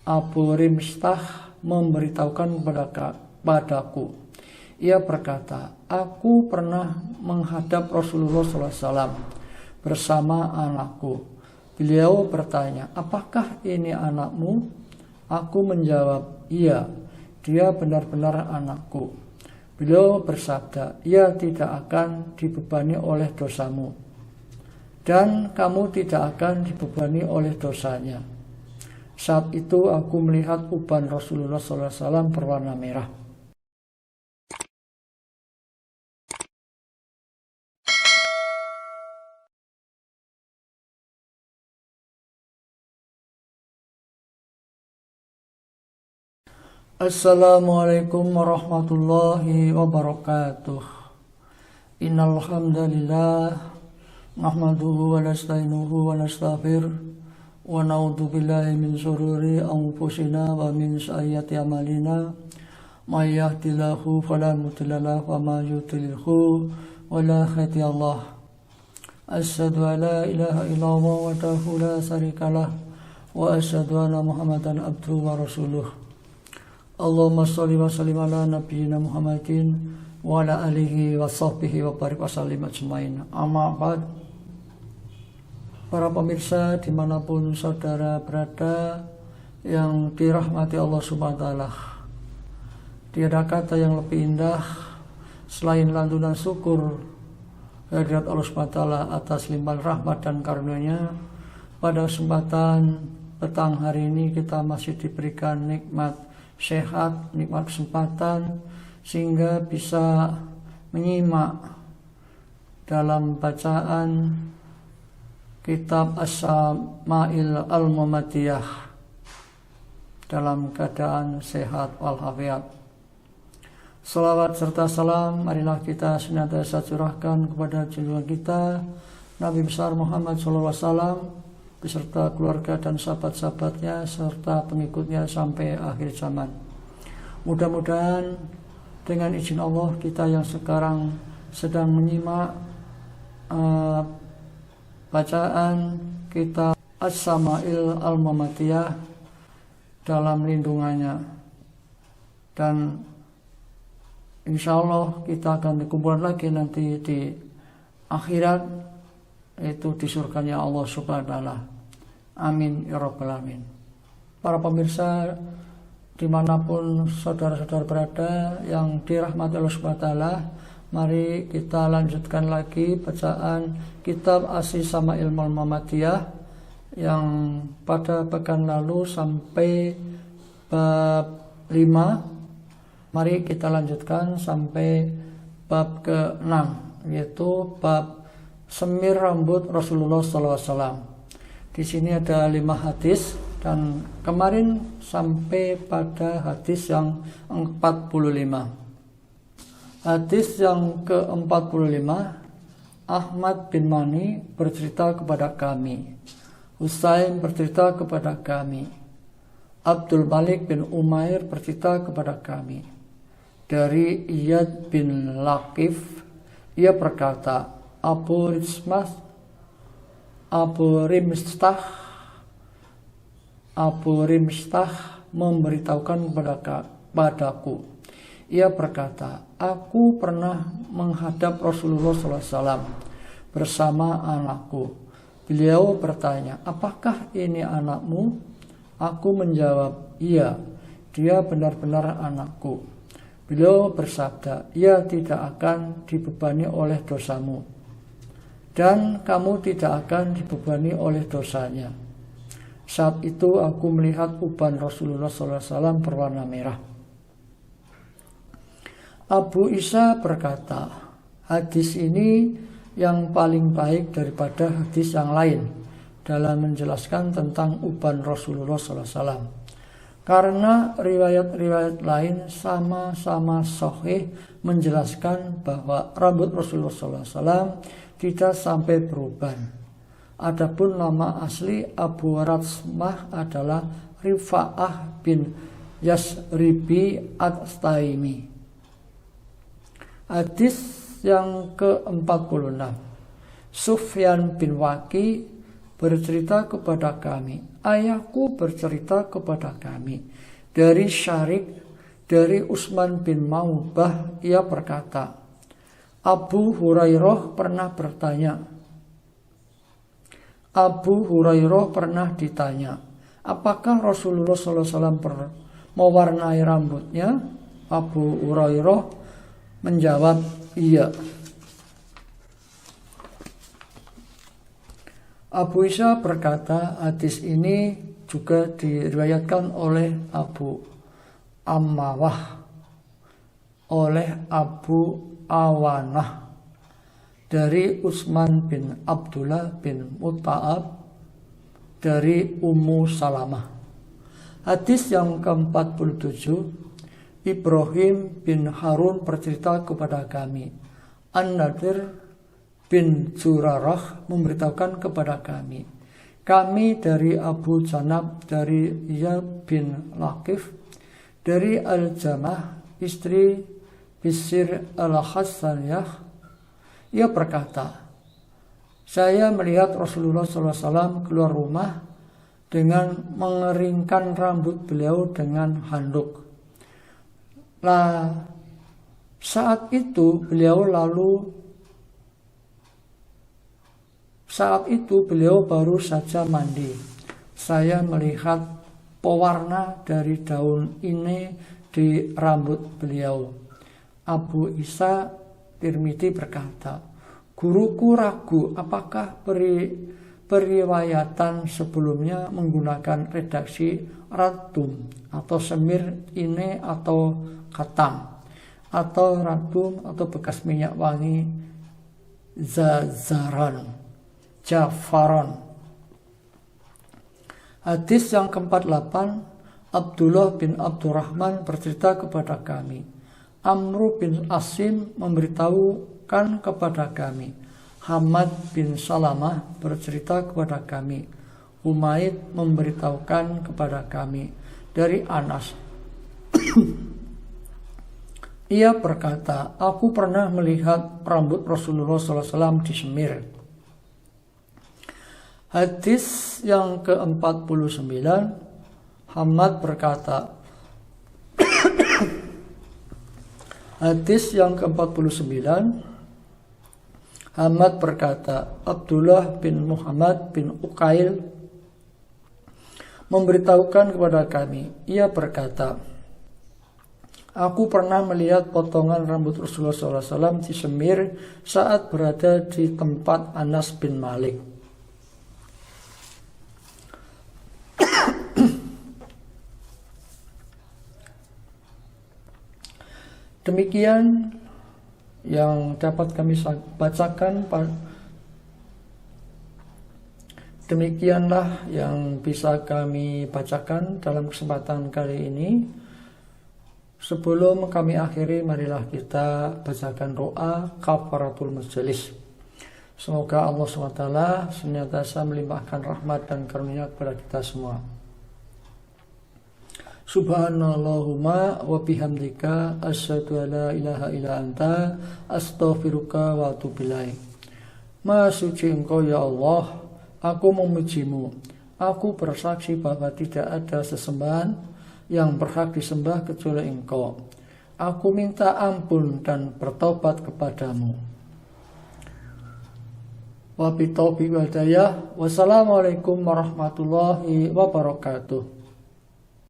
Abu Rimstah memberitahukan padaku. Ia berkata, aku pernah menghadap Rasulullah SAW bersama anakku. Beliau bertanya, apakah ini anakmu? Aku menjawab, iya, dia benar-benar anakku. Beliau bersabda, ia tidak akan dibebani oleh dosamu, dan kamu tidak akan dibebani oleh dosanya. Saat itu aku melihat uban Rasulullah SAW berwarna merah. Assalamualaikum warahmatullahi wabarakatuh. Innal hamdalillah nahmaduhu wa nasta'inuhu wa nastaghfir wa na'udzu billahi min shururi anfusina wa min sayyiati a'malina. May yahdihillahu fala mudilla lahu wa may yudlilhu fala hadiya lahu. Asyhadu an la ilaha illallah wahdahu la syarikalah wa asyhadu anna Muhammadan abduhu wa rasuluh. Allahumma sholli wa sallim ala nabiyyina Muhammadin wa ala alihi wa sahbihi wa barik wa sallim ajmain. Amma ba'd. Para pemirsa dimanapun saudara berada yang dirahmati Allah Subhanahu wa ta'ala, tiada kata yang lebih indah selain lantunan syukur kehadirat Allah Subhanahu wa ta'ala atas limpahan rahmat dan karunia-Nya. Pada kesempatan petang hari ini kita masih diberikan nikmat sehat, nikmat kesempatan sehingga bisa menyimak dalam bacaan kitab As-Sama'il Al-Muhammadiyah dalam keadaan sehat walafiat. Salawat serta salam marilah kita senantiasa curahkan kepada junjungan kita Nabi besar Muhammad SAW beserta keluarga dan sahabat-sahabatnya serta pengikutnya sampai akhir zaman. Mudah-mudahan dengan izin Allah kita yang sekarang sedang menyimak bacaan kitab As-Sama'il Al-Muhammadiyah dalam lindungannya, dan insya Allah kita akan dikumpulkan lagi nanti di akhirat, itu di surganya Allah Subhanahu wa ta'ala. Amin ya rabbal alamin. Para pemirsa dimanapun saudara-saudara berada yang dirahmati Allah Subhanahu wa ta'ala, mari kita lanjutkan lagi bacaan kitab As-Sama'il Al-Muhammadiyah yang pada pekan lalu sampai bab 5. Mari kita lanjutkan sampai bab ke-6, yaitu bab semir rambut Rasulullah SAW. Di sini ada 5 hadis, dan kemarin sampai pada hadis yang 45. Hadis yang ke-45, Ahmad bin Mani bercerita kepada kami, Husain bercerita kepada kami, Abdul Malik bin Umair bercerita kepada kami dari Iyad bin Laqif. Ia berkata, Abu Rimstah memberitahukan padaku. Ia berkata, aku pernah menghadap Rasulullah SAW bersama anakku. Beliau bertanya, apakah ini anakmu? Aku menjawab, iya, dia benar-benar anakku. Beliau bersabda, ia tidak akan dibebani oleh dosamu, dan kamu tidak akan dibebani oleh dosanya. Saat itu aku melihat uban Rasulullah SAW berwarna merah. Abu Isa berkata, hadis ini yang paling baik daripada hadis yang lain dalam menjelaskan tentang uban Rasulullah SAW, karena riwayat-riwayat lain sama-sama sahih menjelaskan bahwa rambut Rasulullah SAW tidak sampai beruban. Adapun nama asli Abu Ratsmah adalah Rifa'ah bin Yasribi At-Taimi. Hadis yang ke-46, Sufyan bin Waqi bercerita kepada kami, ayahku bercerita kepada kami, dari Syarik, dari Utsman bin Maubah, ia berkata, Abu Hurairah pernah ditanya, apakah Rasulullah SAW mewarnai rambutnya? Abu Hurairah menjawab, iya. Abu Isa berkata, hadis ini juga diriwayatkan oleh Abu Ammawah, oleh Abu Awanah, dari Utsman bin Abdullah bin Mut'ab, dari Ummu Salamah. Hadis yang ke-47, Ibrahim bin Harun bercerita kepada kami, An-Nadir bin Zurarah memberitahukan kepada kami dari Abu Janab, dari Iyad bin Laqif, dari Al-Jamah, istri Bisir al-Hasaniyah, ia berkata, saya melihat Rasulullah SAW keluar rumah dengan mengeringkan rambut beliau dengan handuk. Saat itu beliau baru saja mandi. Saya melihat pewarna dari daun ini di rambut beliau. Abu Isa Tirmidzi berkata, guruku ragu apakah periwayatan sebelumnya menggunakan redaksi radum atau semir ini atau katam, atau radum atau bekas minyak wangi jafaron. Hadis yang ke-48, Abdullah bin Abdurrahman bercerita kepada kami, Amru bin Asim memberitahukan kepada kami, Hamad bin Salamah bercerita kepada kami, Humaid memberitahukan kepada kami dari Anas. Ia berkata, aku pernah melihat rambut Rasulullah SAW disemir. Hadis yang ke-49, Hamad berkata, hadis yang ke-49, Hamad berkata, Abdullah bin Muhammad bin Uqail memberitahukan kepada kami, ia berkata, aku pernah melihat potongan rambut Rasulullah SAW disemir saat berada di tempat Anas bin Malik. Demikian yang dapat kami bacakan. Demikianlah yang bisa kami bacakan dalam kesempatan kali ini. Sebelum kami akhiri, marilah kita bacakan doa kafaratul majelis. Semoga Allah SWT senantiasa melimpahkan rahmat dan karunia kepada kita semua. Subhanallahumma wa bihamdika asyhadu an la ilaha illa anta astaghfiruka wa atubu ilaik. Maha suci Engkau ya Allah, aku memujimu. Aku bersaksi bahwa tidak ada sesembahan yang berhak disembah kecuali Engkau. Aku minta ampun dan bertobat kepadamu. Wa bitaufiq wal hidayah. Wassalamualaikum warahmatullahi wabarakatuh.